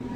Good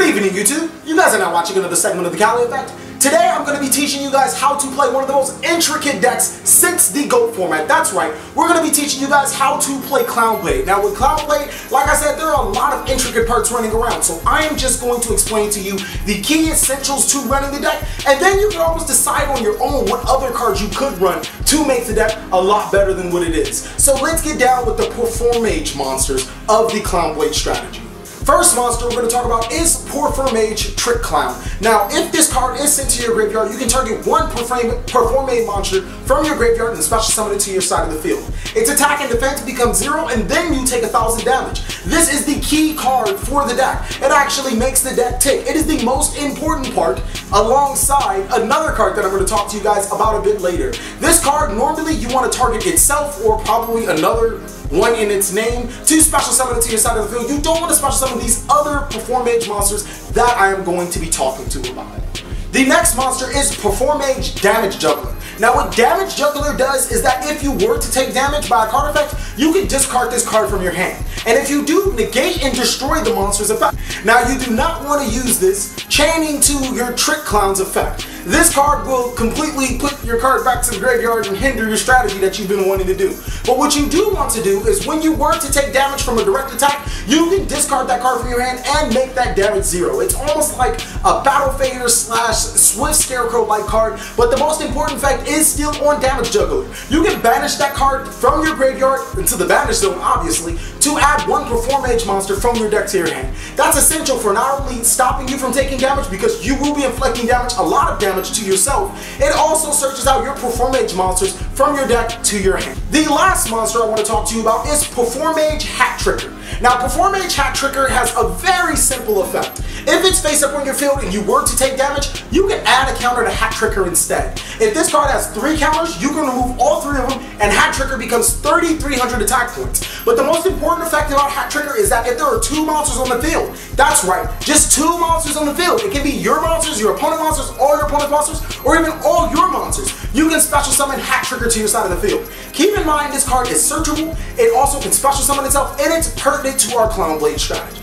evening, YouTube. You guys are now watching another segment of the Cali Effect. Today I'm going to be teaching you guys how to play one of the most intricate decks since the GOAT format. That's right, we're going to be teaching you guys how to play Clownblade. Now with Clownblade, like I said, there are a lot of intricate parts running around, so I am just going to explain to you the key essentials to running the deck, and then you can always decide on your own what other cards you could run to make the deck a lot better than what it is. So let's get down with the Performage Monsters of the Clownblade strategy. First monster we're going to talk about is Performage Trick Clown. Now, if this card is sent to your graveyard, you can target one Performage monster from your graveyard and special summon it to your side of the field. Its attack and defense becomes 0, and then you take 1,000 damage. This is the key card for the deck. It actually makes the deck tick. It is the most important part, alongside another card that I'm going to talk to you guys about a bit later. This card, normally you want to target itself or probably another one in its name to special summon it to your side of the field. You don't want to special summon these other Performage monsters that I am going to be talking to about. The next monster is Performage Damage Juggler. Now what Damage Juggler does is that if you were to take damage by a card effect, you can discard this card from your hand. And if you do, negate and destroy the monster's effect. Now you do not want to use this chaining to your Trick Clown's effect. This card will completely put your card back to the graveyard and hinder your strategy that you've been wanting to do. But what you do want to do is when you were to take damage from a direct attack, you can discard that card from your hand and make that damage 0. It's almost like a Battle Fader / Swift Scarecrow like card, but the most important effect is still on Damage Juggler. You can banish that card from your graveyard into the banish zone, obviously, to add one Performage monster from your deck to your hand. That's essential for not only stopping you from taking damage, because you will be inflicting damage, a lot of damage to yourself. It also searches out your Performage monsters from your deck to your hand. The last monster I want to talk to you about is Performage Hat Tricker. Now Performage Hat Tricker has a very simple effect. If it's face up on your field and you were to take damage, you can add a counter to Hat Tricker instead. If this card has 3 counters, you can remove all 3 of them and Hat Tricker becomes 3,300 attack points. But the most important effect about Hat Tricker is that if there are 2 monsters on the field, that's right, just 2 monsters on the field. It can be your monsters, your opponent monsters, all your opponent's monsters, or even all your monsters. You can special summon Hat Tricker to your side of the field. Keep in mind this card is searchable, it also can special summon itself, and it's pertinent to our Clownblade strategy.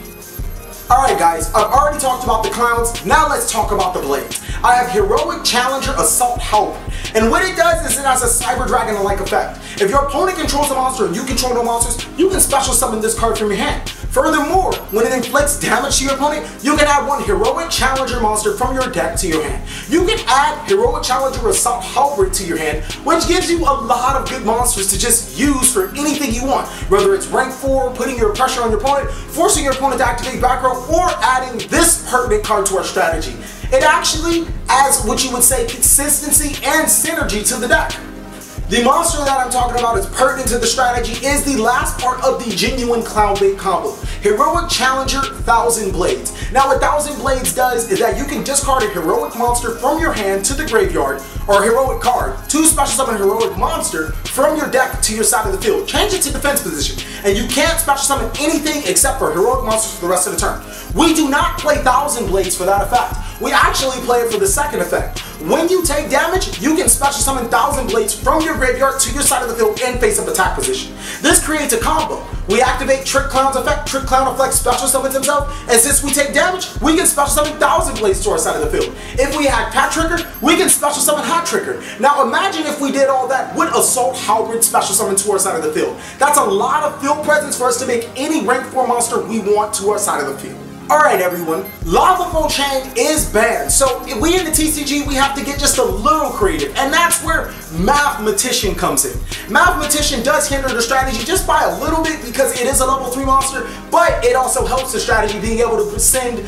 Alright guys, I've already talked about the clowns, now let's talk about the blades. I have Heroic Challenger Assault Halberd, and what it does is it has a Cyber Dragon-like effect. If your opponent controls a monster and you control no monsters, you can special summon this card from your hand. Furthermore, when it inflicts damage to your opponent, you can add one Heroic Challenger monster from your deck to your hand. You can add Heroic Challenger Assault Halberd to your hand, which gives you a lot of good monsters to just use for anything you want. Whether it's rank 4, putting your pressure on your opponent, forcing your opponent to activate back row, or adding this pertinent card to our strategy. It actually adds what you would say consistency and synergy to the deck. The monster that I'm talking about is pertinent to the strategy is the last part of the genuine Clownblade combo, Heroic Challenger 1,000 Blades. Now what 1,000 Blades does is that you can discard a heroic monster from your hand to the graveyard, or a heroic card, to special summon a heroic monster from your deck to your side of the field. Change it to defense position, and you can't special summon anything except for heroic monsters for the rest of the turn. We do not play 1,000 Blades for that effect. We actually play it for the second effect. When you take damage, you can special summon 1,000 Blades from your graveyard to your side of the field in face-up attack position. This creates a combo. We activate Trick Clown's effect, Trick Clown effect special summons himself, and since we take damage, we can special summon 1,000 Blades to our side of the field. If we had Hat Tricker, we can special summon Hat Tricker. Now imagine if we did all that with Assault Halberd special summon to our side of the field. That's a lot of field presence for us to make any rank 4 monster we want to our side of the field. Alright everyone, Lava Flow Chain is banned, so if we in the TCG, we have to get just a little creative, and that's where Mathematician comes in. Mathematician does hinder the strategy just by a little bit because it is a level 3 monster, but it also helps the strategy being able to send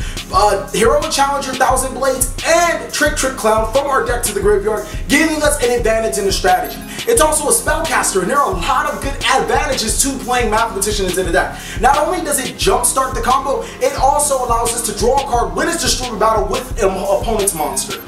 Heroic Challenger 1,000 Blades and Trick Clown from our deck to the graveyard, giving us an advantage in the strategy. It's also a spellcaster, and there are a lot of good advantages to playing Mathematician in the deck. Not only does it jumpstart the combo, it also allows us to draw a card when it's destroyed in battle with an opponent's monster.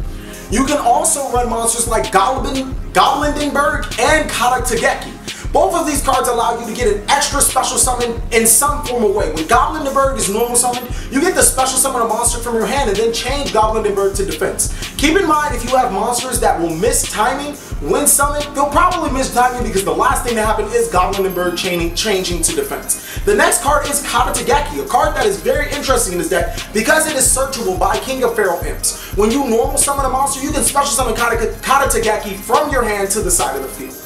You can also run monsters like Goblindenberg and Karatageki. Both of these cards allow you to get an extra special summon in some form of way. When Goblin the Bird is normal summoned, you get the special summon a monster from your hand and then change Goblin the Bird to defense. Keep in mind, if you have monsters that will miss timing when summoned, they'll probably miss timing because the last thing to happen is Goblin the Bird changing to defense. The next card is TheCaliEffectX, a card that is very interesting in this deck because it is searchable by King of Feral Imps. When you normal summon a monster, you can special summon TheCaliEffectX from your hand to the side of the field.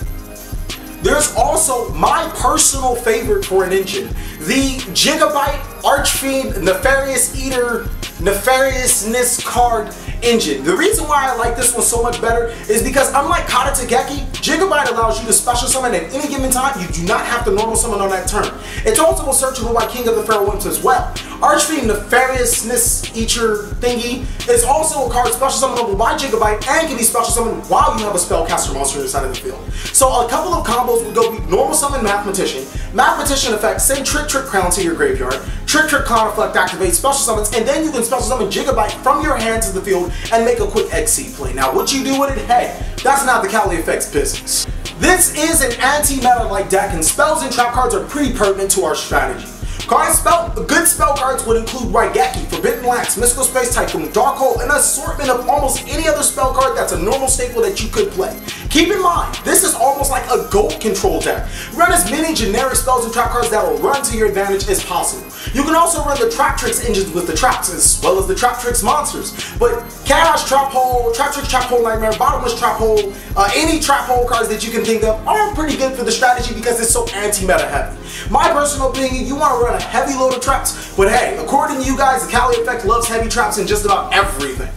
There's also my personal favorite for an engine, the Gigabyte Archfiend Nefarious Eater Nefariousness card engine. The reason why I like this one so much better is because unlike TheCaliEffectX, Gigabyte allows you to special summon at any given time. You do not have to normal summon on that turn. It's also searchable by King of the Feral Imps as well. Archfiend Nefariousness Eater thingy is also a card special summonable by Gigabyte and can be special summoned while you have a spellcaster monster inside of the field. So a couple of combos would go normal summon Mathematician, Mathematician effect, send Trick Crown to your graveyard, Trick Clown effect activate special summons, and then you can special summon Gigabyte from your hand to the field and make a quick XC play. Now what you do with it, hey, that's not the TheCaliEffectX business. This is an anti-meta like deck, and spells and trap cards are pretty pertinent to our strategy. Good spell cards would include Raigeki, Forbidden Lance, Mystical Space Tycoon, Dark Hole, and an assortment of almost any other spell card that's a normal staple that you could play. Keep in mind, this is almost like a goat control deck. Run as many generic spells and trap cards that will run to your advantage as possible. You can also run the Trap Tricks engines with the traps as well as the Trap Tricks monsters. But Chaos Trap Hole, Trap Tricks Trap Hole Nightmare, Bottomless Trap Hole, any trap hole cards that you can think of are pretty good for the strategy because it's so anti-meta heavy. My personal opinion, you want to run a heavy load of traps, but hey, according to you guys, TheCaliEffectX loves heavy traps in just about everything.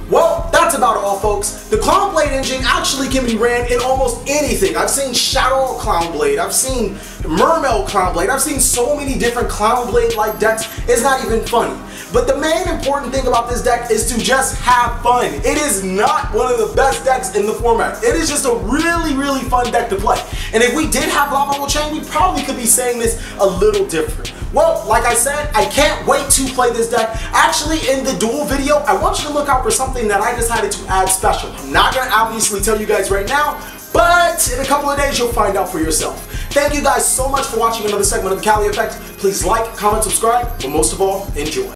Well, that's about all, folks. The Clownblade engine actually can be ran in almost anything. I've seen Shadow Clownblade, I've seen Mermail Clownblade, I've seen so many different Clownblade-like decks, it's not even funny. But the main important thing about this deck is to just have fun. It is not one of the best decks in the format. It is just a really, really fun deck to play. And if we did have Lava Will Chain, we probably could be saying this a little different. Well, like I said, I can't wait to play this deck. Actually, in the duel video, I want you to look out for something that I decided to add special. I'm not going to obviously tell you guys right now, but in a couple of days, you'll find out for yourself. Thank you guys so much for watching another segment of TheCaliEffectX. Please like, comment, subscribe, but most of all, enjoy.